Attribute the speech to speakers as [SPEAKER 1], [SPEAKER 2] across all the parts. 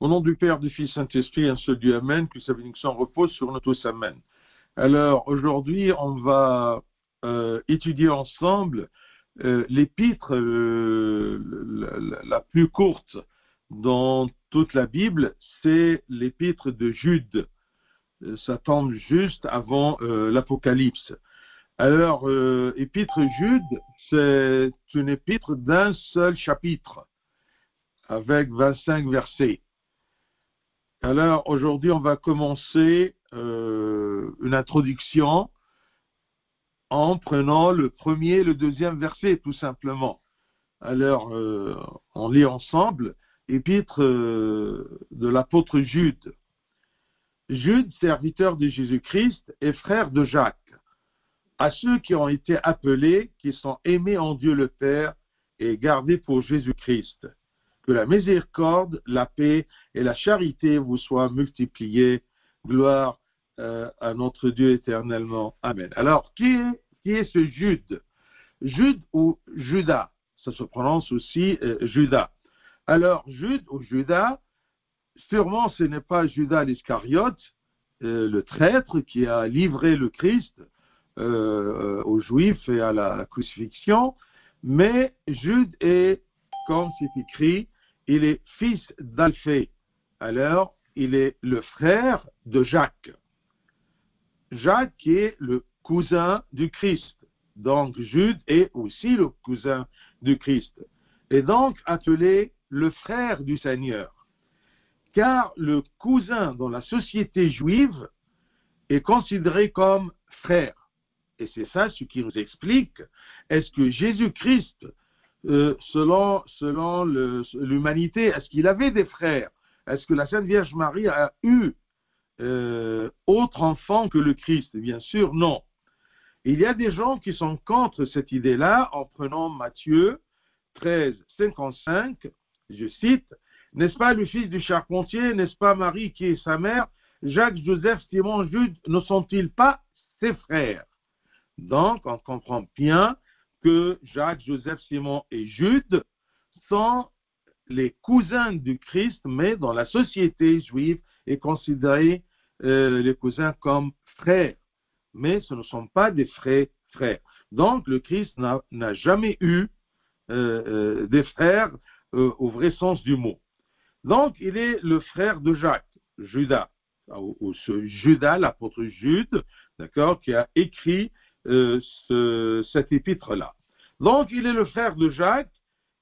[SPEAKER 1] Au nom du Père, du Fils, Saint-Esprit, un seul Dieu, Amen, que sa bénédiction repose sur nous tous, Amen. Alors, aujourd'hui, on va étudier ensemble l'épître la plus courte dans toute la Bible, c'est l'épître de Jude. Ça tombe juste avant l'Apocalypse. Alors, épître Jude, c'est une épître d'un seul chapitre, avec 25 versets. Alors, aujourd'hui, on va commencer une introduction en prenant le premier et le deuxième verset, tout simplement. Alors, on lit ensemble, épître de l'apôtre Jude. Jude, serviteur de Jésus-Christ et frère de Jacques, à ceux qui ont été appelés, qui sont aimés en Dieu le Père et gardés pour Jésus-Christ. Que la miséricorde, la paix et la charité vous soient multipliées. Gloire à notre Dieu éternellement. Amen. Alors, qui est ce Jude? Jude ou Judas? Ça se prononce aussi Judas. Alors, Jude ou Judas, sûrement ce n'est pas Judas l'Iscariote, le traître qui a livré le Christ aux Juifs et à la crucifixion, mais Jude est, comme c'est écrit, il est fils d'Alphée. Alors, il est le frère de Jacques. Jacques qui est le cousin du Christ. Donc, Jude est aussi le cousin du Christ. Et donc, appelé le frère du Seigneur. Car le cousin dans la société juive est considéré comme frère. Et c'est ça ce qui nous explique, est-ce que Jésus-Christ, selon l'humanité, est-ce qu'il avait des frères? Est-ce que la Sainte Vierge Marie a eu autre enfant que le Christ? Bien sûr, non. Il y a des gens qui sont contre cette idée-là en prenant Matthieu 13, 55, je cite, « N'est-ce pas le fils du charpentier, n'est-ce pas Marie qui est sa mère, Jacques, Joseph, Simon, Jude, ne sont-ils pas ses frères ?» Donc, on comprend bien que Jacques, Joseph, Simon et Jude sont les cousins du Christ, mais dans la société juive est considéré les cousins comme frères. Mais ce ne sont pas des frères. Donc, le Christ n'a jamais eu des frères au vrai sens du mot. Donc, il est le frère de Jacques, Judas, ou ce Judas, l'apôtre Jude, d'accord, qui a écrit cet épître-là. Donc, il est le frère de Jacques,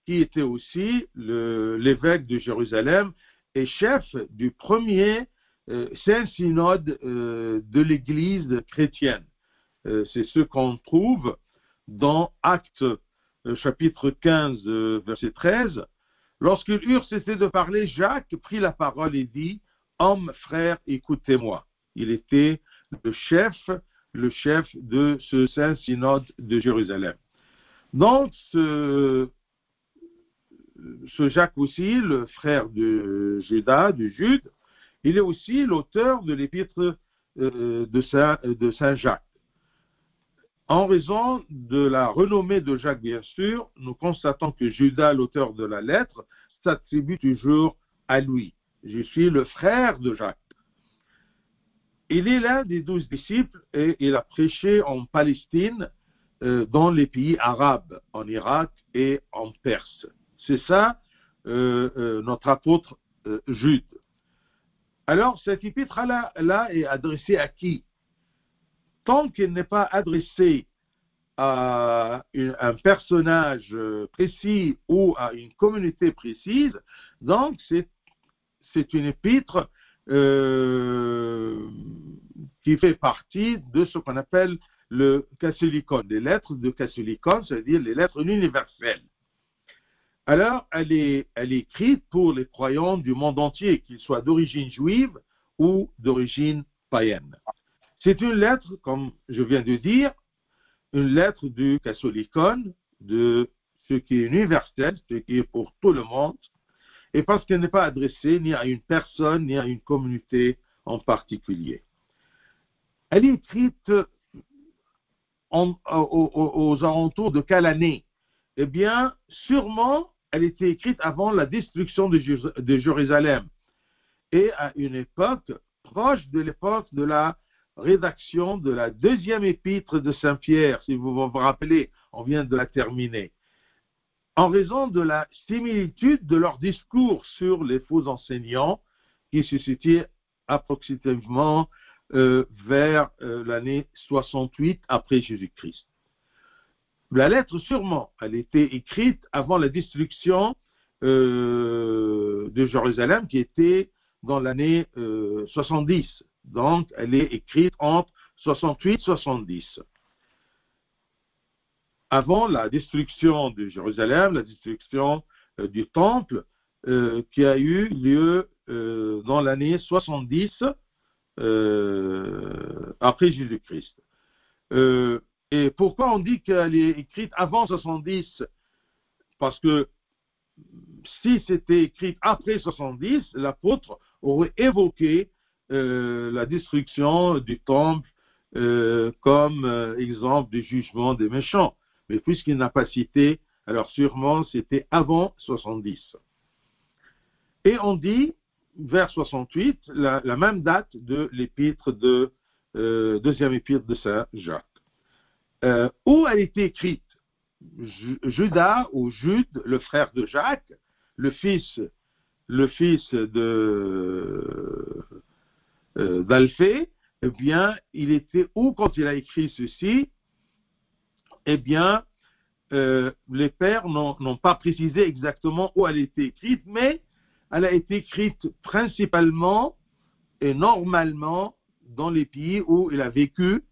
[SPEAKER 1] qui était aussi l'évêque de Jérusalem et chef du premier Saint-Synode de l'Église chrétienne. C'est ce qu'on trouve dans Actes chapitre 15, verset 13. Lorsqu'ils eurent cessé de parler, Jacques prit la parole et dit, « Hommes, frères, écoutez-moi. » Il était le chef de ce Saint-Synode de Jérusalem. Donc, ce Jacques aussi, le frère de Judas, de Jude, il est aussi l'auteur de l'épître de Saint Jacques. En raison de la renommée de Jacques, bien sûr, nous constatons que Judas, l'auteur de la lettre, s'attribue toujours à lui. Je suis le frère de Jacques. Il est l'un des 12 disciples et il a prêché en Palestine, dans les pays arabes, en Irak et en Perse. C'est ça, notre apôtre Jude. Alors, cet épître-là est adressé à qui? Tant qu'il n'est pas adressé à un personnage précis ou à une communauté précise, donc c'est une épître qui fait partie de ce qu'on appelle le Casulicon, les lettres de Casulicon, c'est-à-dire les lettres universelles. Alors, elle est écrite pour les croyants du monde entier, qu'ils soient d'origine juive ou d'origine païenne. C'est une lettre, comme je viens de dire, une lettre du Casulicon, de ce qui est universel, ce qui est pour tout le monde, et parce qu'elle n'est pas adressée ni à une personne, ni à une communauté en particulier. Elle est écrite aux alentours de quelle année? Eh bien, sûrement, elle était écrite avant la destruction de Jérusalem. et à une époque proche de l'époque de la rédaction de la deuxième épître de Saint Pierre, si vous vous rappelez, on vient de la terminer, en raison de la similitude de leur discours sur les faux enseignants qui se situaient approximativement vers l'année 68 après Jésus-Christ. La lettre, sûrement, elle était écrite avant la destruction de Jérusalem, qui était dans l'année 70. Donc, elle est écrite entre 68 et 70. Avant la destruction de Jérusalem, la destruction du temple, qui a eu lieu dans l'année 70 après Jésus-Christ. Et pourquoi on dit qu'elle est écrite avant 70? Parce que si c'était écrit après 70, l'apôtre aurait évoqué la destruction du temple comme exemple du jugement des méchants. Mais puisqu'il n'a pas cité, alors sûrement c'était avant 70. Et on dit, vers 68, la même date de l'épître deuxième épître de Saint Jacques. Où elle était écrite? Judas ou Jude, le frère de Jacques, le fils d'Alphée, eh bien, il était où quand il a écrit ceci? Eh bien, les pères n'ont pas précisé exactement où elle était écrite, mais elle a été écrite principalement et normalement dans les pays où il a vécu,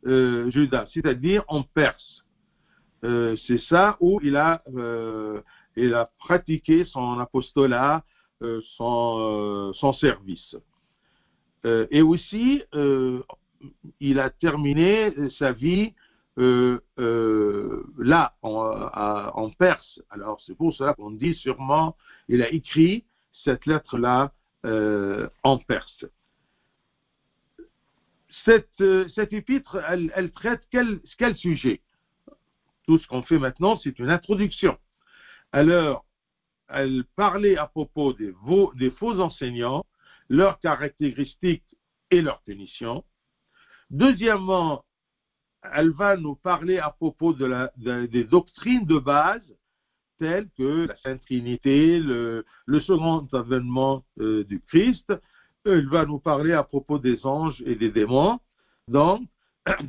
[SPEAKER 1] Judas, c'est-à-dire en Perse. C'est ça où il a pratiqué son apostolat, son service. Et aussi, il a terminé sa vie là, en Perse. Alors, c'est pour cela qu'on dit sûrement, il a écrit cette lettre-là en Perse. Cette épître, elle traite quel sujet? Tout ce qu'on fait maintenant, c'est une introduction. Alors, elle parlait à propos des faux enseignants, leurs caractéristiques et leurs punitions. Deuxièmement, elle va nous parler à propos des doctrines de base, telles que la Sainte Trinité, le second avènement du Christ. Elle va nous parler à propos des anges et des démons. Donc,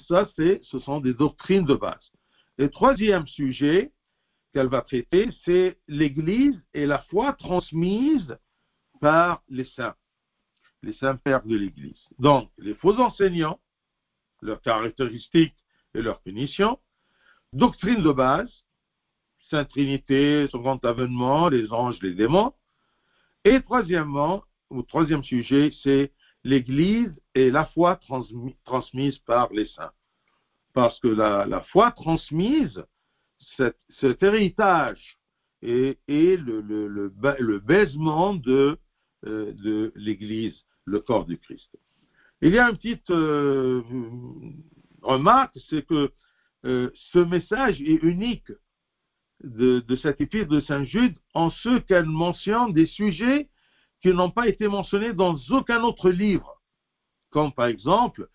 [SPEAKER 1] ça, ce sont des doctrines de base. Le troisième sujet qu'elle va traiter, c'est l'Église et la foi transmise par les saints pères de l'Église. Donc, les faux enseignants, leurs caractéristiques et leurs punitions, doctrine de base, Sainte Trinité, second avènement, les anges, les démons, et troisième sujet, c'est l'Église et la foi transmise par les saints. Parce que la foi transmise, cet héritage est le baisement de l'Église, le corps du Christ. Il y a une petite remarque, c'est que ce message est unique de cette épître de Saint Jude en ce qu'elle mentionne des sujets qui n'ont pas été mentionnés dans aucun autre livre. Comme par exemple,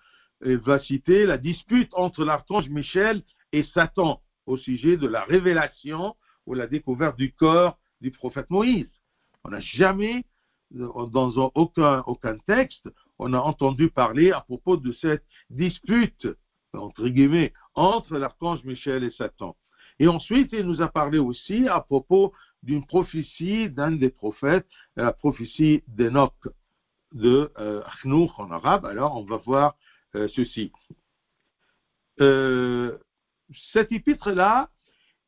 [SPEAKER 1] elle va citer la dispute entre l'archange Michel et Satan au sujet de la révélation ou la découverte du corps du prophète Moïse. On n'a jamais, dans aucun texte, on a entendu parler à propos de cette dispute, entre guillemets, entre l'archange Michel et Satan. Et ensuite, il nous a parlé aussi à propos d'une prophétie d'un des prophètes, la prophétie d'Enoch, de Achnouch en arabe. Alors, on va voir ceci. Cette épître-là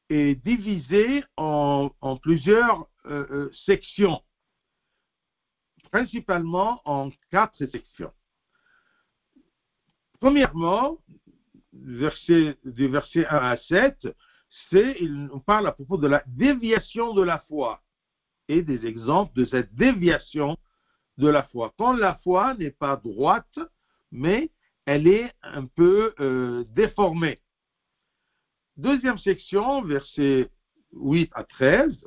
[SPEAKER 1] est divisée en plusieurs sections, principalement en 4 sections. Premièrement, du verset 1 à 7, il nous parle à propos de la déviation de la foi et des exemples de cette déviation de la foi. Quand la foi n'est pas droite, mais elle est un peu déformée. Deuxième section, versets 8 à 13,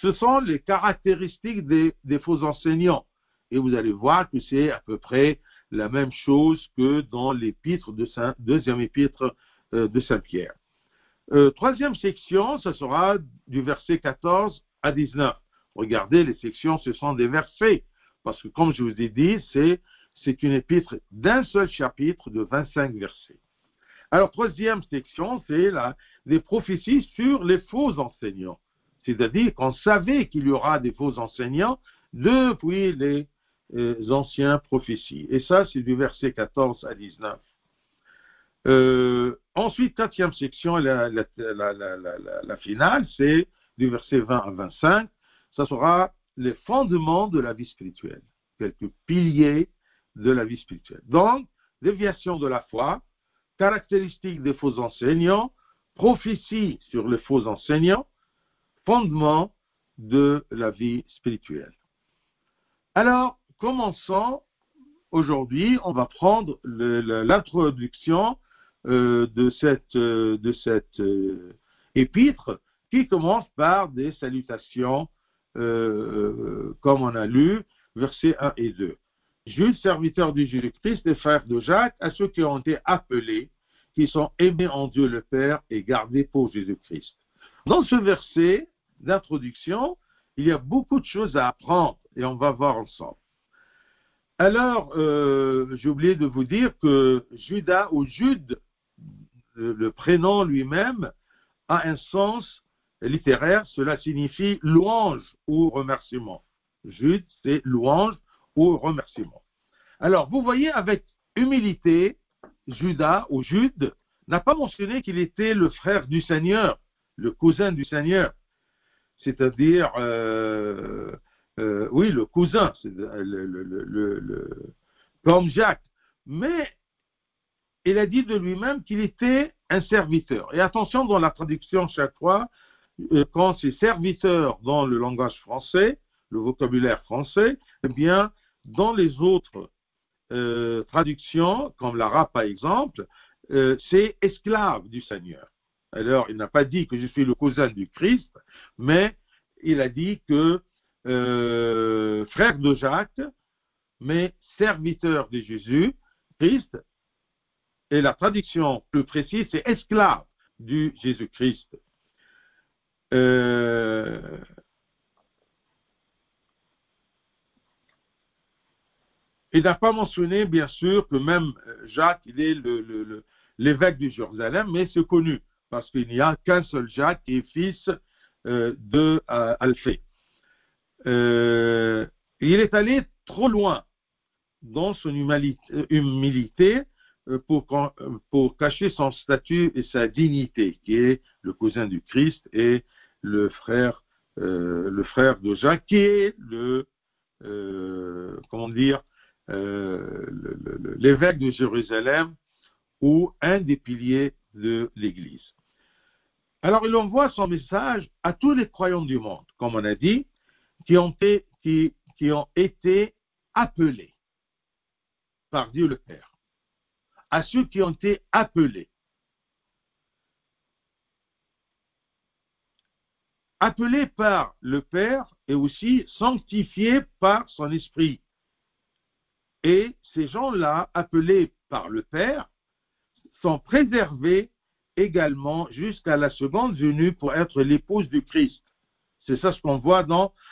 [SPEAKER 1] ce sont les caractéristiques des faux enseignants et vous allez voir que c'est à peu près la même chose que dans l'épître de deuxième épître de Saint-Pierre. Troisième section, ce sera du verset 14 à 19. Regardez, les sections, ce sont des versets, parce que comme je vous ai dit, c'est une épître d'un seul chapitre de 25 versets. Alors, troisième section, c'est des prophéties sur les faux enseignants. C'est-à-dire qu'on savait qu'il y aura des faux enseignants depuis les anciens prophéties. Et ça, c'est du verset 14 à 19. Ensuite, quatrième section, la finale, c'est du verset 20 à 25. Ça sera les fondements de la vie spirituelle, quelques piliers de la vie spirituelle. Donc, déviation de la foi, caractéristiques des faux enseignants, prophétie sur les faux enseignants, fondement de la vie spirituelle. Alors, commençons aujourd'hui, on va prendre l'introduction de cette épître qui commence par des salutations, comme on a lu, versets 1 et 2. Jude, serviteur du Jésus-Christ, et frère de Jacques, à ceux qui ont été appelés, qui sont aimés en Dieu le Père et gardés pour Jésus-Christ. Dans ce verset d'introduction, il y a beaucoup de choses à apprendre et on va voir ensemble. Alors, j'ai oublié de vous dire que Judas ou Jude, le prénom lui-même, a un sens littéraire, cela signifie louange ou remerciement. Jude, c'est louange ou remerciement. Alors, vous voyez, avec humilité, Judas ou Jude n'a pas mentionné qu'il était le frère du Seigneur, le cousin du Seigneur, c'est-à-dire, oui, le cousin, comme Jacques, mais il a dit de lui-même qu'il était un serviteur. Et attention, dans la traduction, chaque fois, quand c'est serviteur dans le langage français, le vocabulaire français, eh bien, dans les autres traductions, comme l'arabe par exemple, c'est esclave du Seigneur. Alors, il n'a pas dit que je suis le cousin du Christ, mais il a dit que frère de Jacques, mais serviteur de Jésus, Christ, et la traduction plus précise, c'est esclave du Jésus-Christ. Il n'a pas mentionné, bien sûr, que même Jacques, il est l'évêque de Jérusalem, mais c'est connu, parce qu'il n'y a qu'un seul Jacques qui est fils de Alphée. Il est allé trop loin dans son humilité pour cacher son statut et sa dignité, qui est le cousin du Christ et le frère de Jacques, qui est l'évêque de Jérusalem ou un des piliers de l'Église. Alors, il envoie son message à tous les croyants du monde, comme on a dit, qui ont été appelés par Dieu le Père. À ceux qui ont été appelés. Appelés par le Père et aussi sanctifiés par son Esprit. Et ces gens-là, appelés par le Père, sont préservés également jusqu'à la seconde venue pour être l'épouse du Christ. C'est ça ce qu'on voit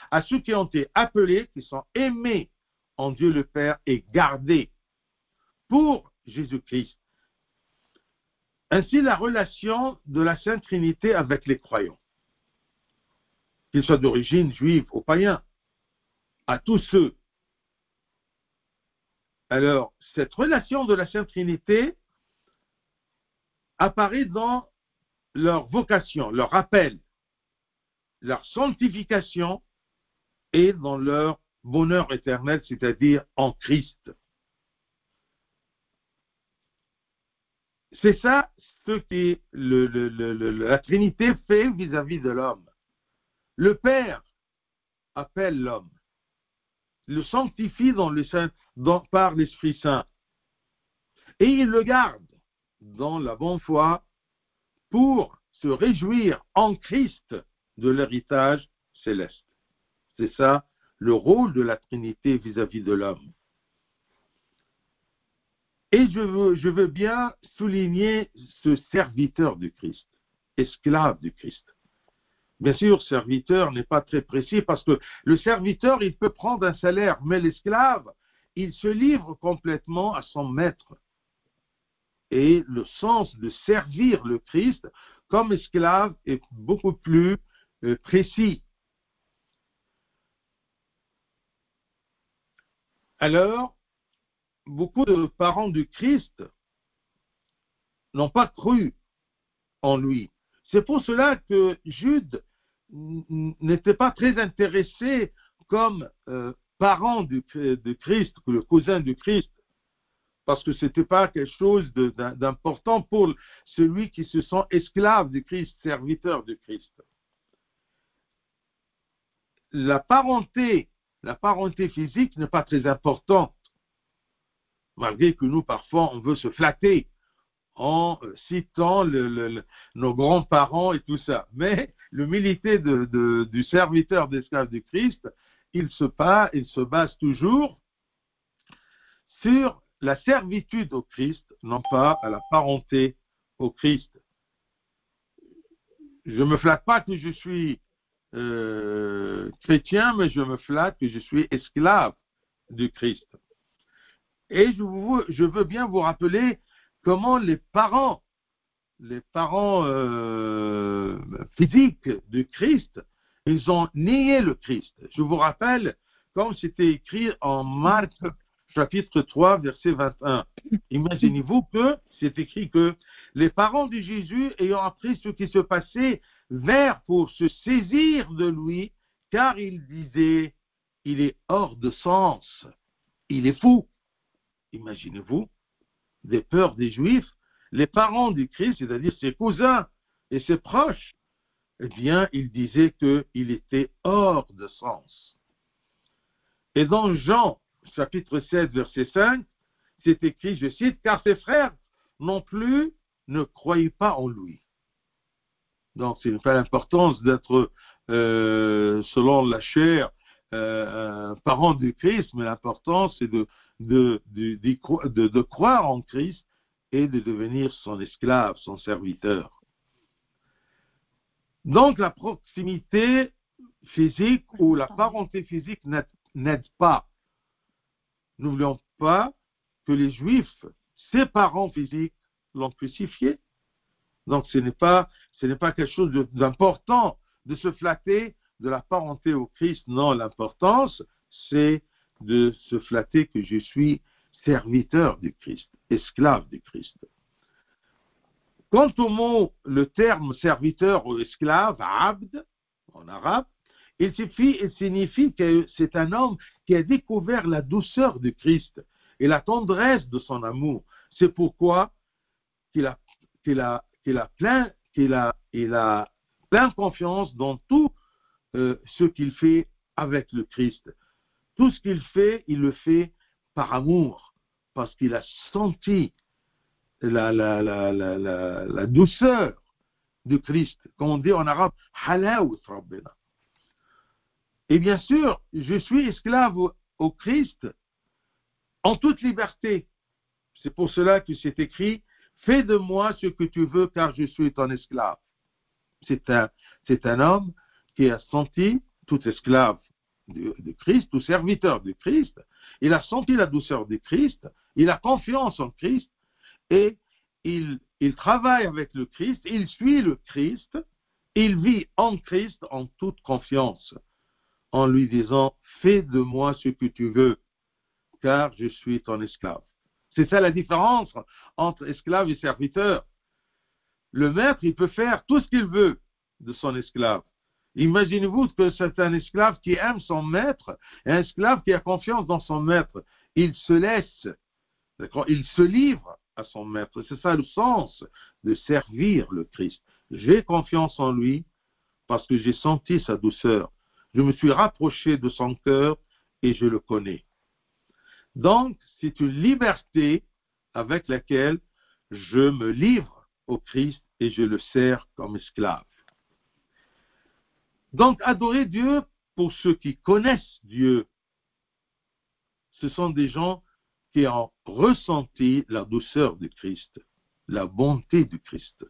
[SPEAKER 1] à ceux qui ont été appelés, qui sont aimés en Dieu le Père et gardés pour Jésus-Christ. Ainsi, la relation de la Sainte Trinité avec les croyants, qu'ils soient d'origine juive ou païens, à tous ceux. Alors, cette relation de la Sainte Trinité apparaît dans leur vocation, leur appel, leur sanctification et dans leur bonheur éternel, c'est-à-dire en Christ. C'est ça ce que la Trinité fait vis-à-vis de l'homme. Le Père appelle l'homme, le sanctifie par l'Esprit Saint, et il le garde dans la bonne foi pour se réjouir en Christ de l'héritage céleste. C'est ça le rôle de la Trinité vis-à-vis de l'homme. Et je veux bien souligner ce serviteur du Christ, esclave du Christ. Bien sûr, serviteur n'est pas très précis parce que le serviteur, il peut prendre un salaire, mais l'esclave, il se livre complètement à son maître. Et le sens de servir le Christ comme esclave est beaucoup plus précis. Alors, beaucoup de parents du Christ n'ont pas cru en lui. C'est pour cela que Jude n'était pas très intéressé comme parent du Christ, le cousin du Christ, parce que ce n'était pas quelque chose d'important pour celui qui se sent esclave du Christ, serviteur du Christ. La parenté physique n'est pas très importante, malgré que nous, parfois, on veut se flatter en citant nos grands-parents et tout ça. Mais l'humilité du serviteur d'esclave du Christ, il se base toujours sur la servitude au Christ, non pas à la parenté au Christ. Je ne me flatte pas que je suis chrétien, mais je me flatte que je suis esclave du Christ. Et je veux bien vous rappeler comment les parents physiques du Christ, ils ont nié le Christ. Je vous rappelle, comme c'était écrit en Marc chapitre 3, verset 21. Imaginez-vous que c'est écrit que les parents de Jésus, ayant appris ce qui se passait, vinrent pour se saisir de lui, car ils disaient, il est hors de sens, il est fou. Imaginez-vous, des peurs des Juifs, les parents du Christ, c'est-à-dire ses cousins et ses proches, eh bien, ils disaient qu'il était hors de sens. Et dans Jean, chapitre 16, verset 5, c'est écrit, je cite, « Car ses frères non plus ne croyaient pas en lui. » Donc, ce n'est pas l'importance d'être, selon la chair, un parent du Christ, mais l'importance, c'est de croire en Christ et de devenir son esclave, son serviteur. Donc, la proximité physique ou la parenté physique n'aide pas. N'oublions pas que les Juifs, ses parents physiques, l'ont crucifié. Donc, ce n'est pas quelque chose d'important de se flatter de la parenté au Christ. Non, l'importance, c'est de se flatter que je suis serviteur du Christ, esclave du Christ. Quant au mot, le terme serviteur ou esclave, abd, en arabe, il signifie que c'est un homme qui a découvert la douceur du Christ et la tendresse de son amour. C'est pourquoi il a plein confiance dans tout ce qu'il fait avec le Christ. Tout ce qu'il fait, il le fait par amour, parce qu'il a senti la douceur du Christ, comme on dit en arabe, halawat rabbina. Et bien sûr, je suis esclave au Christ en toute liberté. C'est pour cela que c'est écrit, fais de moi ce que tu veux, car je suis ton esclave. C'est un homme qui a senti, tout esclave du Christ, tout serviteur du Christ, il a senti la douceur du Christ, il a confiance en Christ, et il travaille avec le Christ, il suit le Christ, il vit en Christ en toute confiance, en lui disant, fais de moi ce que tu veux, car je suis ton esclave. C'est ça la différence entre esclave et serviteur. Le maître, il peut faire tout ce qu'il veut de son esclave. Imaginez-vous que c'est un esclave qui aime son maître, et un esclave qui a confiance dans son maître. Il se laisse, d'accord? Il se livre à son maître. C'est ça le sens de servir le Christ. J'ai confiance en lui parce que j'ai senti sa douceur. Je me suis rapproché de son cœur et je le connais. Donc, c'est une liberté avec laquelle je me livre au Christ et je le sers comme esclave. Donc, adorer Dieu pour ceux qui connaissent Dieu, ce sont des gens qui ont ressenti la douceur du Christ, la bonté du Christ.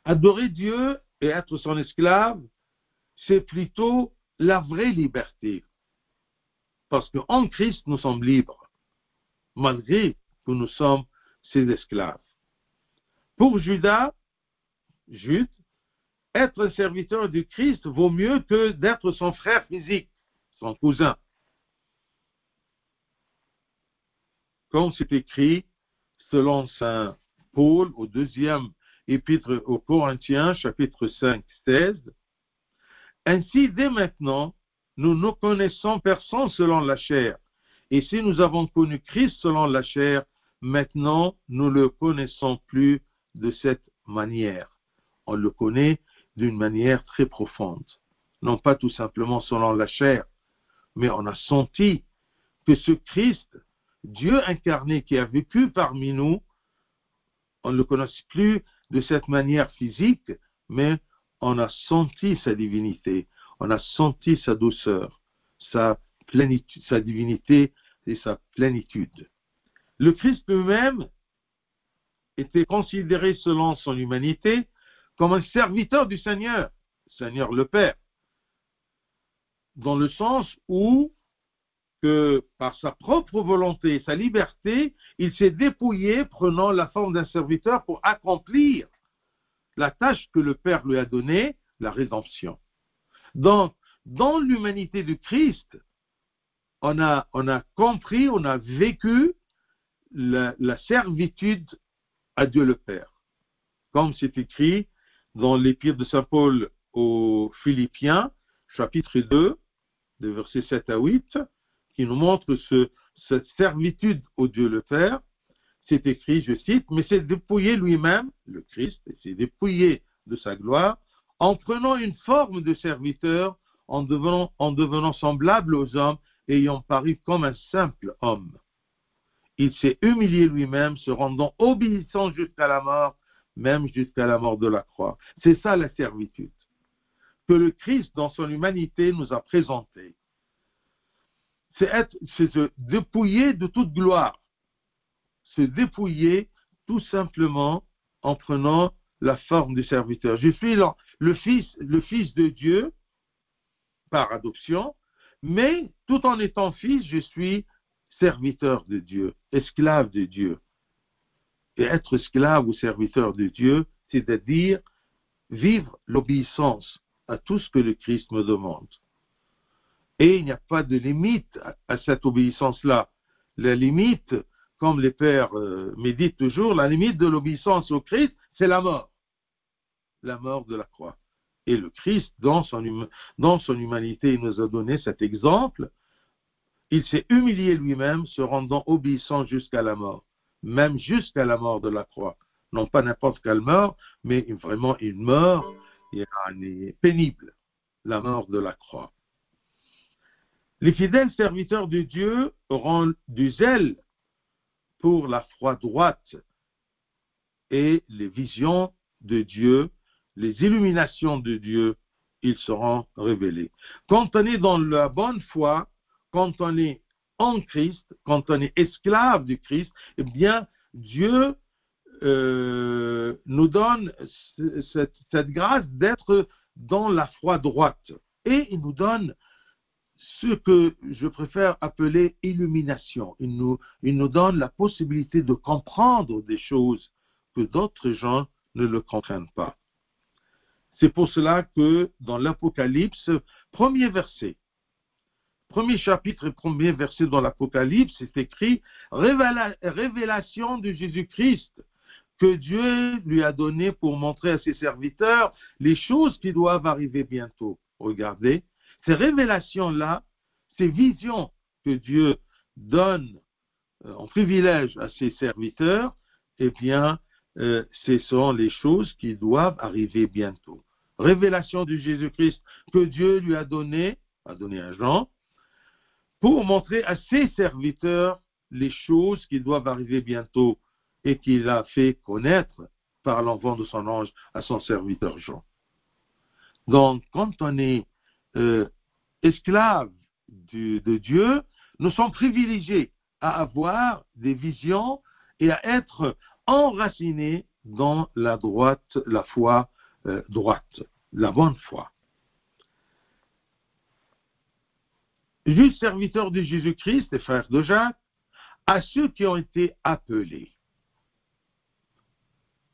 [SPEAKER 1] Adorer Dieu et être son esclave, c'est plutôt la vraie liberté. Parce qu'en Christ, nous sommes libres, malgré que nous sommes ses esclaves. Pour Jude, être un serviteur du Christ vaut mieux que d'être son frère physique, son cousin. Comme c'est écrit, selon saint Paul, au deuxième épître aux Corinthiens, chapitre 5, 16, « Ainsi, dès maintenant, nous ne connaissons personne selon la chair. Et si nous avons connu Christ selon la chair, maintenant, nous ne le connaissons plus de cette manière. » On le connaît d'une manière très profonde. Non pas tout simplement selon la chair, mais on a senti que ce Christ, Dieu incarné qui a vécu parmi nous, on ne le connaît plus de cette manière physique, mais on a senti sa divinité, on a senti sa douceur, sa plénitude, sa divinité et sa plénitude. Le Christ lui-même était considéré selon son humanité comme un serviteur du Seigneur, Seigneur le Père, dans le sens où que par sa propre volonté et sa liberté, il s'est dépouillé prenant la forme d'un serviteur pour accomplir la tâche que le Père lui a donnée, la rédemption. Donc, dans l'humanité du Christ, on a compris, on a vécu la servitude à Dieu le Père. Comme c'est écrit dans l'épître de saint Paul aux Philippiens, chapitre 2, de versets 7 à 8, qui nous montre cette servitude au Dieu le Père. C'est écrit, je cite, « Mais c'est dépouillé lui-même, le Christ, c'est dépouillé de sa gloire, en prenant une forme de serviteur, en devenant semblable aux hommes, ayant paru comme un simple homme. Il s'est humilié lui-même, se rendant obéissant jusqu'à la mort, même jusqu'à la mort de la croix. » C'est ça la servitude que le Christ, dans son humanité, nous a présentée. C'est se dépouiller de toute gloire, se dépouiller tout simplement en prenant la forme du serviteur. Je suis le fils de Dieu par adoption, mais tout en étant fils, je suis serviteur de Dieu, esclave de Dieu. Et être esclave ou serviteur de Dieu, c'est-à-dire vivre l'obéissance à tout ce que le Christ me demande. Et il n'y a pas de limite à cette obéissance-là. La limite, comme les pères méditent toujours, la limite de l'obéissance au Christ, c'est la mort de la croix. Et le Christ, dans son humanité, il nous a donné cet exemple. Il s'est humilié lui-même, se rendant obéissant jusqu'à la mort, même jusqu'à la mort de la croix. Non pas n'importe quelle mort, mais vraiment une mort pénible, la mort de la croix. Les fidèles serviteurs de Dieu auront du zèle pour la foi droite et les visions de Dieu, les illuminations de Dieu, ils seront révélés. Quand on est dans la bonne foi, quand on est en Christ, quand on est esclave du Christ, eh bien, Dieu nous donne cette grâce d'être dans la foi droite. Et il nous donne ce que je préfère appeler illumination. Il nous donne la possibilité de comprendre des choses que d'autres gens ne le comprennent pas. C'est pour cela que dans l'Apocalypse, premier chapitre et premier verset dans l'Apocalypse, c'est écrit « Révélation de Jésus-Christ que Dieu lui a donné pour montrer à ses serviteurs les choses qui doivent arriver bientôt. » Regardez, ces révélations-là, ces visions que Dieu donne en privilège à ses serviteurs, eh bien, ce sont les choses qui doivent arriver bientôt. Révélation de Jésus-Christ que Dieu lui a donné à Jean, pour montrer à ses serviteurs les choses qui doivent arriver bientôt et qu'il a fait connaître par l'envoi de son ange à son serviteur Jean. Donc, quand on est esclaves de Dieu, nous sommes privilégiés à avoir des visions et à être enracinés dans la foi droite, la bonne foi. Juste serviteurs de Jésus-Christ et frères de Jacques, à ceux qui ont été appelés,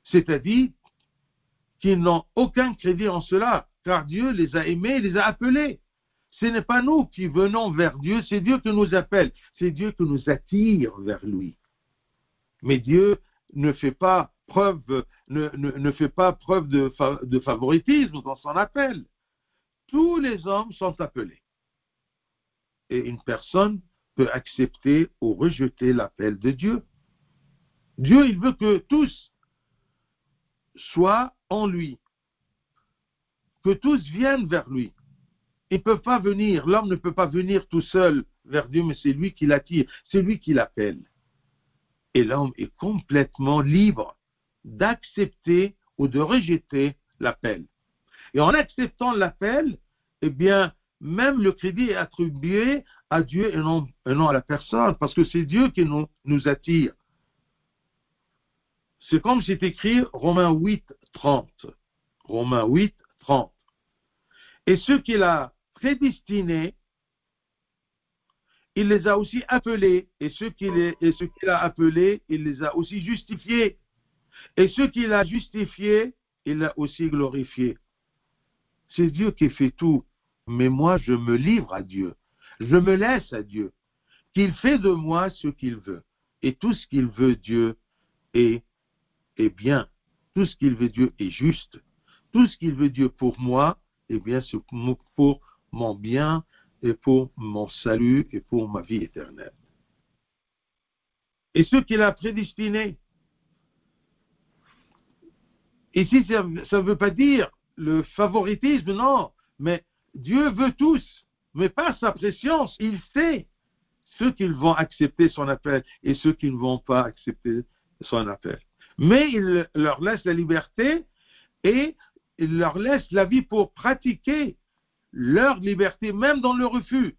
[SPEAKER 1] c'est-à-dire qui n'ont aucun crédit en cela, car Dieu les a aimés, les a appelés. Ce n'est pas nous qui venons vers Dieu, c'est Dieu qui nous appelle, c'est Dieu qui nous attire vers lui. Mais Dieu ne fait pas preuve, de favoritisme dans son appel. Tous les hommes sont appelés. Et une personne peut accepter ou rejeter l'appel de Dieu. Dieu, il veut que tous soient en lui, que tous viennent vers lui. Ils ne peuvent pas venir, l'homme ne peut pas venir tout seul vers Dieu, mais c'est lui qui l'attire, c'est lui qui l'appelle. Et l'homme est complètement libre d'accepter ou de rejeter l'appel. Et en acceptant l'appel, eh bien, même le crédit est attribué à Dieu et non à la personne, parce que c'est Dieu qui nous attire. C'est comme c'est écrit Romains 8, 30. Romains 8, 30. Et ceux qu'il a prédestinés, il les a aussi appelés. Et ceux qu'il a appelés, il les a aussi justifiés. Et ceux qu'il a justifiés, il l'a aussi glorifié. C'est Dieu qui fait tout. Mais moi, je me livre à Dieu. Je me laisse à Dieu. Qu'il fait de moi ce qu'il veut. Et tout ce qu'il veut, Dieu, est bien. Tout ce qu'il veut, Dieu, est juste. Tout ce qu'il veut, Dieu, pour moi, eh bien, c'est pour mon bien et pour mon salut et pour ma vie éternelle. Et ceux qu'il a prédestinés. Ici, ça ne veut pas dire le favoritisme, non, mais Dieu veut tous, mais pas sa préscience. Il sait ceux qui vont accepter son appel et ceux qui ne vont pas accepter son appel. Mais il leur laisse la liberté et il leur laisse la vie pour pratiquer leur liberté, même dans le refus.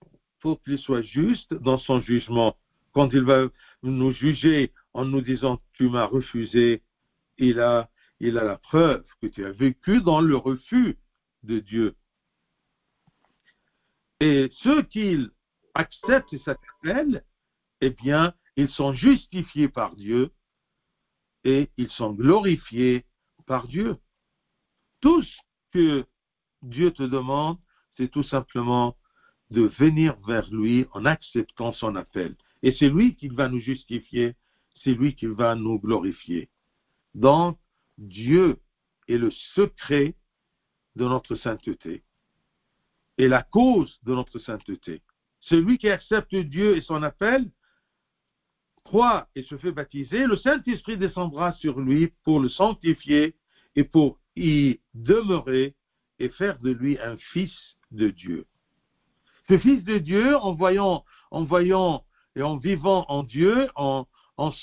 [SPEAKER 1] Il faut qu'il soit juste dans son jugement. Quand il va nous juger en nous disant « tu m'as refusé », il a la preuve que tu as vécu dans le refus de Dieu. Et ceux qui acceptent cet appel, eh bien, ils sont justifiés par Dieu et ils sont glorifiés par Dieu. Tout ce que Dieu te demande, c'est tout simplement de venir vers lui en acceptant son appel. Et c'est lui qui va nous justifier, c'est lui qui va nous glorifier. Donc, Dieu est le secret de notre sainteté et la cause de notre sainteté. Celui qui accepte Dieu et son appel, croit et se fait baptiser, le Saint-Esprit descendra sur lui pour le sanctifier et pour y demeurer et faire de lui un fils de Dieu. Ce fils de Dieu, en voyant et en vivant en Dieu, en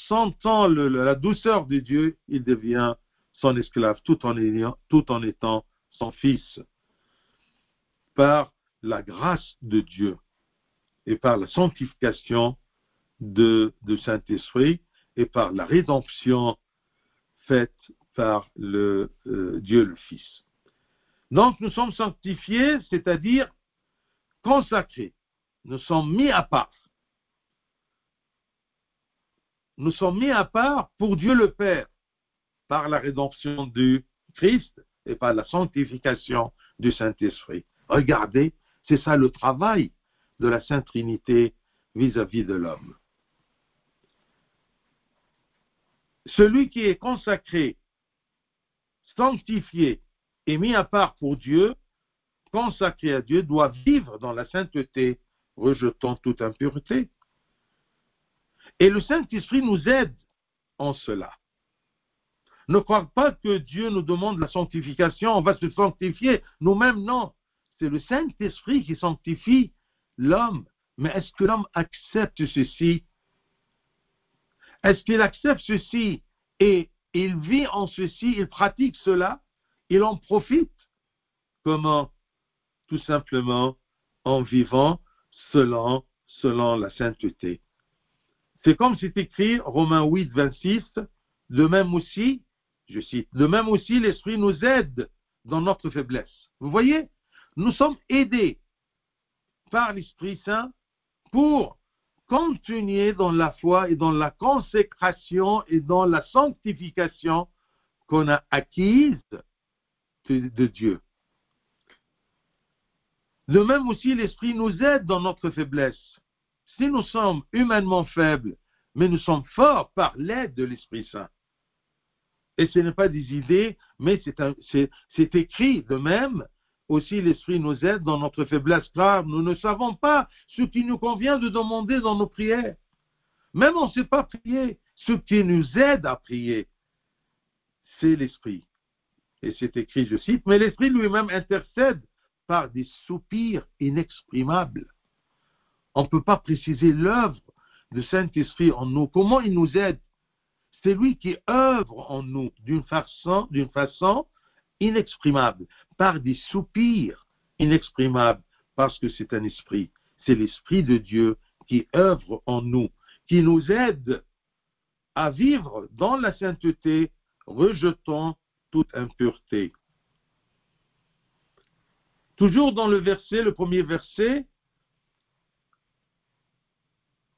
[SPEAKER 1] sentant la douceur de Dieu, il devient son esclave tout en étant son fils. Par la grâce de Dieu et par la sanctification de Saint-Esprit et par la rédemption faite par Dieu le Fils. Donc nous sommes sanctifiés, c'est-à-dire consacrés. Nous sommes mis à part. Nous sommes mis à part pour Dieu le Père, par la rédemption du Christ et par la sanctification du Saint-Esprit. Regardez, c'est ça le travail de la Sainte Trinité vis-à-vis de l'homme. Celui qui est consacré, sanctifié et mis à part pour Dieu, consacré à Dieu, doit vivre dans la sainteté, rejetant toute impureté. Et le Saint-Esprit nous aide en cela. Ne crois pas que Dieu nous demande la sanctification, on va se sanctifier. Nous-mêmes, non. C'est le Saint-Esprit qui sanctifie l'homme. Mais est-ce que l'homme accepte ceci? Est-ce qu'il accepte ceci et il vit en ceci, il pratique cela, il en profite? Comment? tout simplement en vivant selon la sainteté. C'est comme c'est écrit, Romains 8, 26, de même aussi, je cite, de même aussi l'Esprit nous aide dans notre faiblesse. Vous voyez, nous sommes aidés par l'Esprit Saint pour continuer dans la foi et dans la consécration et dans la sanctification qu'on a acquise de Dieu. De même aussi, l'Esprit nous aide dans notre faiblesse. Si nous sommes humainement faibles, mais nous sommes forts par l'aide de l'Esprit Saint. Et ce n'est pas des idées, mais c'est écrit de même. Aussi, l'Esprit nous aide dans notre faiblesse, car nous ne savons pas ce qui nous convient de demander dans nos prières. Même on ne sait pas prier. Ce qui nous aide à prier, c'est l'Esprit. Et c'est écrit, je cite, mais l'Esprit lui-même intercède par des soupirs inexprimables. On ne peut pas préciser l'œuvre du Saint-Esprit en nous. Comment il nous aide? C'est lui qui œuvre en nous d'une façon inexprimable, par des soupirs inexprimables, parce que c'est un esprit. C'est l'Esprit de Dieu qui œuvre en nous, qui nous aide à vivre dans la sainteté, rejetant toute impureté. Toujours dans le premier verset,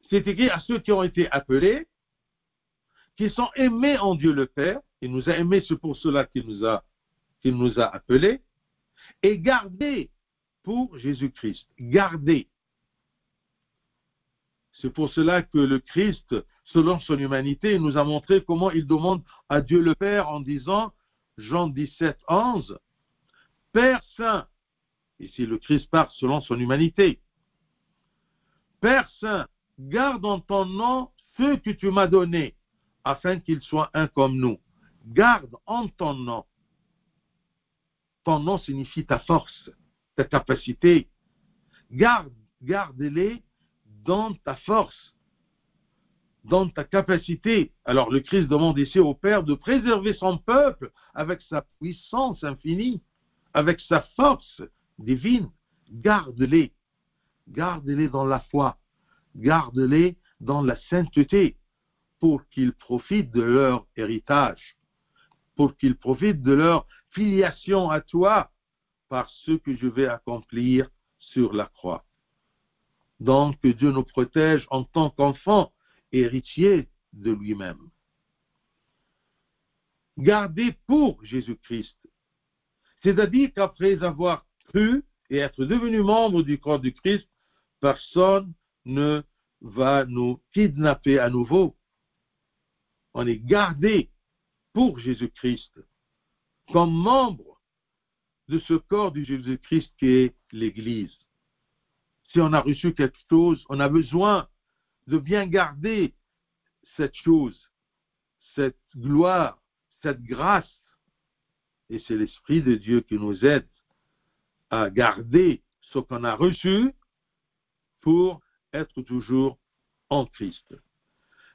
[SPEAKER 1] c'est écrit à ceux qui ont été appelés, qui sont aimés en Dieu le Père. Il nous a aimés, c'est pour cela qu'il nous a appelés, et gardés pour Jésus-Christ. Gardés. C'est pour cela que le Christ, selon son humanité, nous a montré comment il demande à Dieu le Père en disant, Jean 17, 11, Père Saint, ici le Christ parle selon son humanité, Père Saint, garde en ton nom ceux que tu m'as donnés, afin qu'ils soient un comme nous. Garde en ton nom. Ton nom signifie ta force, ta capacité. Garde-les dans ta force, dans ta capacité. Alors le Christ demande ici au Père de préserver son peuple avec sa puissance infinie, avec sa force divine. Garde-les. Garde-les dans la foi. Garde-les dans la sainteté pour qu'ils profitent de leur héritage, pour qu'ils profitent de leur filiation à toi par ce que je vais accomplir sur la croix. Donc, que Dieu nous protège en tant qu'enfants héritiers de lui-même. Gardez pour Jésus-Christ. C'est-à-dire qu'après avoir cru et être devenu membre du corps du Christ, personne ne va nous kidnapper à nouveau. On est gardé pour Jésus-Christ comme membre de ce corps du Jésus-Christ qui est l'Église. Si on a reçu quelque chose, on a besoin de bien garder cette chose, cette gloire, cette grâce. Et c'est l'Esprit de Dieu qui nous aide à garder ce qu'on a reçu pour être toujours en Christ.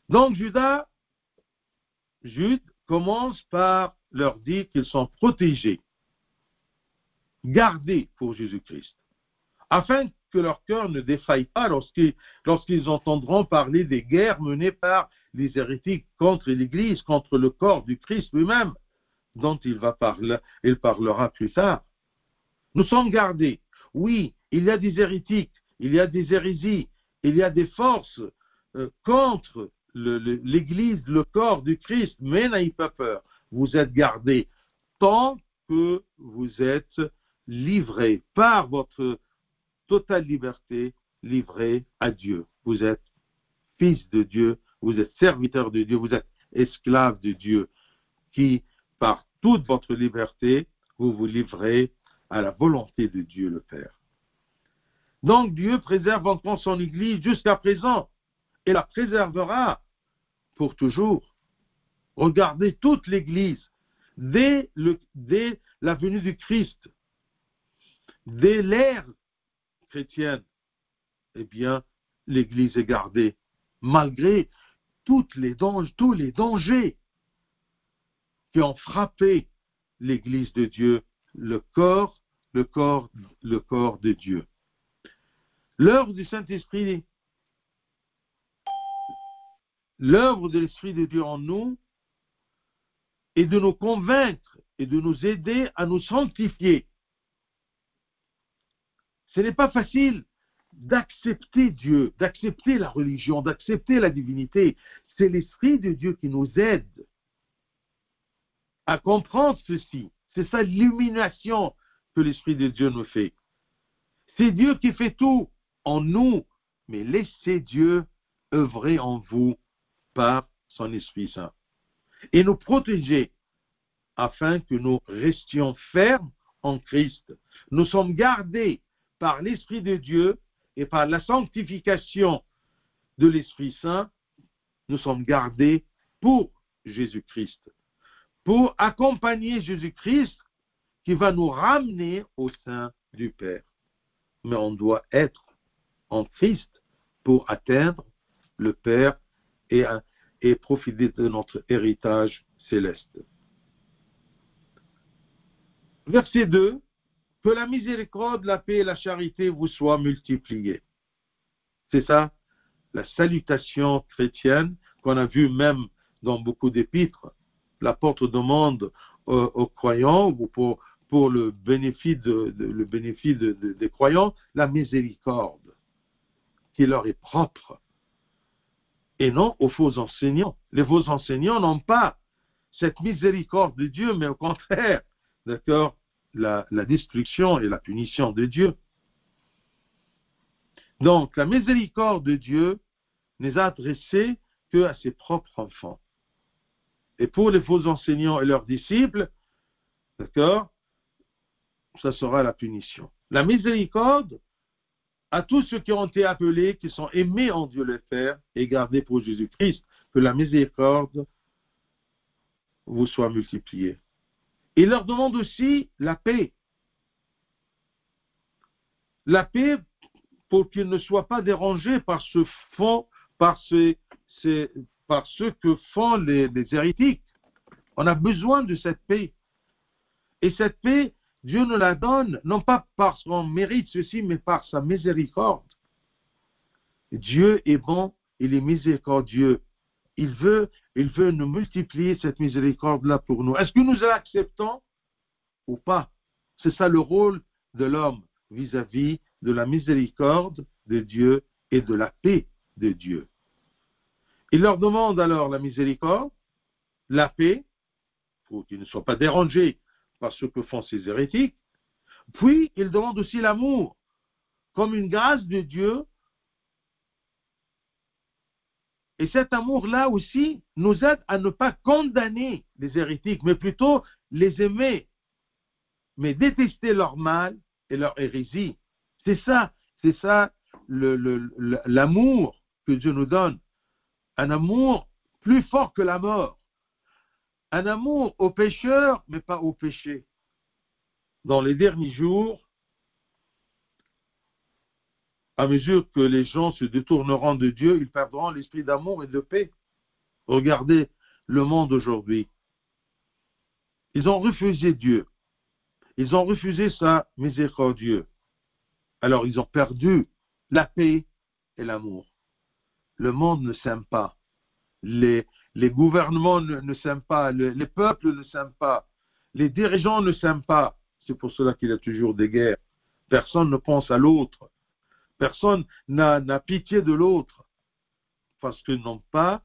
[SPEAKER 1] Donc Jude commence par leur dire qu'ils sont protégés, gardés pour Jésus-Christ, afin que leur cœur ne défaille pas lorsqu'ils entendront parler des guerres menées par les hérétiques contre l'Église, contre le corps du Christ lui-même, dont il parlera plus tard. Nous sommes gardés. Oui, il y a des hérétiques, il y a des hérésies, il y a des forces contre l'Église, le corps du Christ, mais n'ayez pas peur. Vous êtes gardés tant que vous êtes livrés par votre totale liberté, livrés à Dieu. Vous êtes fils de Dieu, vous êtes serviteur de Dieu, vous êtes esclave de Dieu, qui, par toute votre liberté, vous vous livrez à la volonté de Dieu le Père. Donc Dieu préserve encore son Église jusqu'à présent et la préservera pour toujours. Regardez toute l'Église, dès la venue du Christ, dès l'ère chrétienne, eh bien, l'Église est gardée, malgré tous les dangers qui ont frappé l'Église de Dieu, le corps le corps de Dieu. L'œuvre du Saint-Esprit, l'œuvre de l'Esprit de Dieu en nous est de nous convaincre et de nous aider à nous sanctifier. Ce n'est pas facile d'accepter Dieu, d'accepter la religion, d'accepter la divinité. C'est l'Esprit de Dieu qui nous aide à comprendre ceci. C'est ça l'illumination que l'Esprit de Dieu nous fait. C'est Dieu qui fait tout en nous, mais laissez Dieu œuvrer en vous par son Esprit Saint et nous protéger afin que nous restions fermes en Christ. Nous sommes gardés par l'Esprit de Dieu et par la sanctification de l'Esprit Saint. Nous sommes gardés pour Jésus-Christ, pour accompagner Jésus-Christ qui va nous ramener au sein du Père. Mais on doit être en Christ pour atteindre le Père et profiter de notre héritage céleste. Verset 2. Que la miséricorde, la paix et la charité vous soient multipliées. C'est ça, la salutation chrétienne qu'on a vue même dans beaucoup d'épîtres. L'apôtre demande aux croyants, ou pour le bénéfice des croyants, la miséricorde qui leur est propre. Et non aux faux enseignants. Les faux enseignants n'ont pas cette miséricorde de Dieu, mais au contraire, d'accord, la destruction et la punition de Dieu. Donc, la miséricorde de Dieu n'est adressée qu'à ses propres enfants. Et pour les faux enseignants et leurs disciples, d'accord, ça sera la punition. La miséricorde, à tous ceux qui ont été appelés, qui sont aimés en Dieu le Père et gardés pour Jésus-Christ, que la miséricorde vous soit multipliée. Il leur demande aussi la paix. La paix pour qu'ils ne soient pas dérangés par ce que font les hérétiques. On a besoin de cette paix. Et cette paix, Dieu nous la donne, non pas parce qu'on mérite ceci, mais par sa miséricorde. Dieu est bon, il est miséricordieux. Il veut nous multiplier cette miséricorde-là pour nous. Est-ce que nous l'acceptons ou pas? C'est ça le rôle de l'homme vis-à-vis de la miséricorde de Dieu et de la paix de Dieu. Il leur demande alors la miséricorde, la paix, pour qu'ils ne soient pas dérangés par ce que font ces hérétiques. Puis, il demande aussi l'amour, comme une grâce de Dieu. Et cet amour-là aussi nous aide à ne pas condamner les hérétiques, mais plutôt les aimer, mais détester leur mal et leur hérésie. C'est ça l'amour que Dieu nous donne. Un amour plus fort que la mort. Un amour aux pécheurs, mais pas aux péchés. Dans les derniers jours, à mesure que les gens se détourneront de Dieu, ils perdront l'esprit d'amour et de paix. Regardez le monde aujourd'hui. Ils ont refusé Dieu. Ils ont refusé sa miséricorde. Alors ils ont perdu la paix et l'amour. Le monde ne s'aime pas. Les gouvernements ne s'aiment pas. Les peuples ne s'aiment pas. Les dirigeants ne s'aiment pas. C'est pour cela qu'il y a toujours des guerres. Personne ne pense à l'autre. Personne n'a pitié de l'autre. Parce qu'ils n'ont pas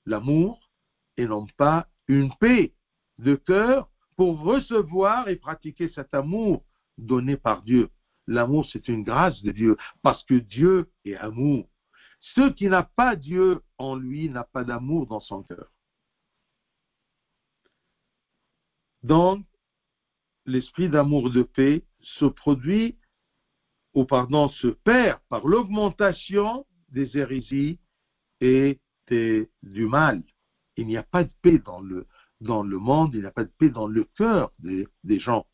[SPEAKER 1] l'amour et n'ont pas une paix de cœur pour recevoir et pratiquer cet amour donné par Dieu. L'amour, c'est une grâce de Dieu, parce que Dieu est amour. Ceux qui n'ont pas Dieu en lui n'ont pas d'amour dans son cœur. Donc, l'esprit d'amour de paix se perd par l'augmentation des hérésies et du mal. Il n'y a pas de paix dans le monde, il n'y a pas de paix dans le cœur des gens.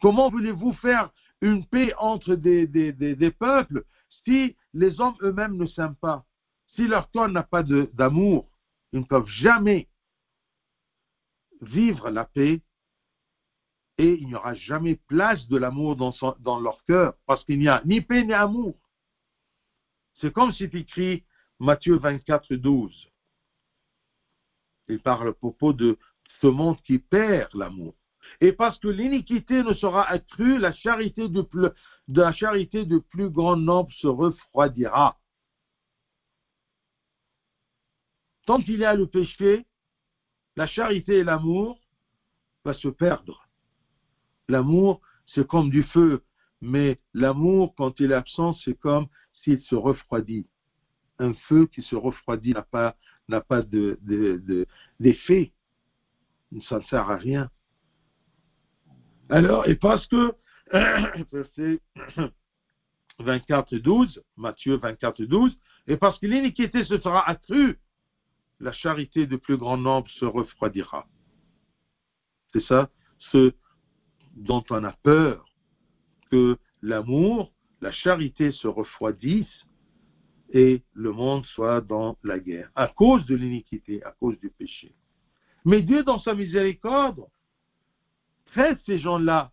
[SPEAKER 1] Comment voulez-vous faire une paix entre des peuples si les hommes eux-mêmes ne s'aiment pas? Si leur cœur n'a pas d'amour, ils ne peuvent jamais vivre la paix et il n'y aura jamais place de l'amour dans leur cœur, parce qu'il n'y a ni paix ni amour. C'est comme c'est écrit Matthieu 24, 12. Il parle à propos de ce monde qui perd l'amour. Et parce que l'iniquité ne sera accrue, la charité de plus grand nombre se refroidira. Tant qu'il y a le péché, la charité et l'amour vont se perdre. L'amour, c'est comme du feu, mais l'amour, quand il est absent, c'est comme s'il se refroidit. Un feu qui se refroidit n'a pas d'effet. Ça ne sert à rien. Alors, et parce que, verset 24 et 12, Matthieu 24 et 12, et parce que l'iniquité se sera accrue, la charité de plus grand nombre se refroidira. C'est ça, ce dont on a peur, que l'amour, la charité se refroidissent et le monde soit dans la guerre, à cause de l'iniquité, à cause du péché. Mais Dieu, dans sa miséricorde, traite ces gens-là,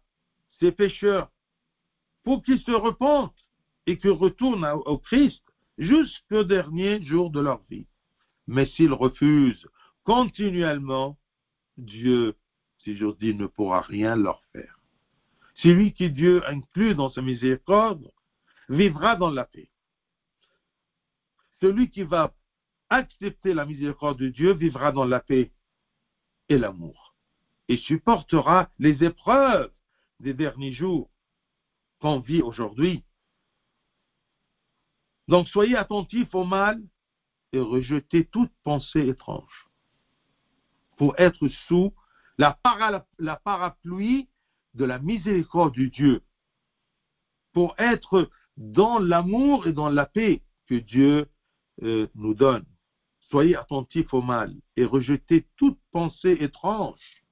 [SPEAKER 1] ces pécheurs, pour qu'ils se repentent et qu'ils retournent au Christ jusqu'au dernier jour de leur vie. Mais s'ils refusent continuellement, Dieu, si j'ose dire, ne pourra rien leur faire. Celui qui Dieu inclut dans sa miséricorde vivra dans la paix. Celui qui va accepter la miséricorde de Dieu vivra dans la paix et l'amour et supportera les épreuves des derniers jours qu'on vit aujourd'hui. Donc soyez attentifs au mal et rejetez toute pensée étrange pour être sous la parapluie de la miséricorde de Dieu, pour être dans l'amour et dans la paix que Dieu nous donne. Soyez attentifs au mal et rejetez toute pensée étrange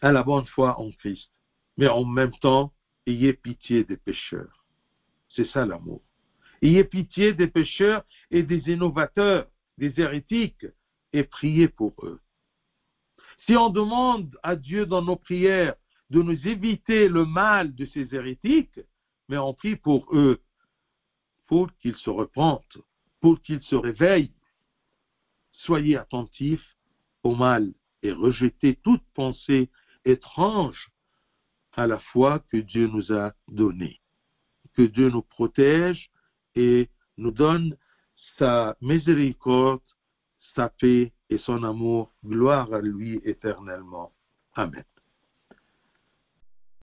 [SPEAKER 1] à la bonne foi en Christ. Mais en même temps, ayez pitié des pécheurs. C'est ça l'amour. Ayez pitié des pécheurs et des innovateurs, des hérétiques, et priez pour eux. Si on demande à Dieu dans nos prières de nous éviter le mal de ces hérétiques, mais on prie pour eux, pour qu'ils se repentent, pour qu'ils se réveillent. Soyez attentifs au mal et rejetez toute pensée étrange à la foi que Dieu nous a donnée. Que Dieu nous protège et nous donne sa miséricorde, sa paix et son amour. Gloire à lui éternellement. Amen.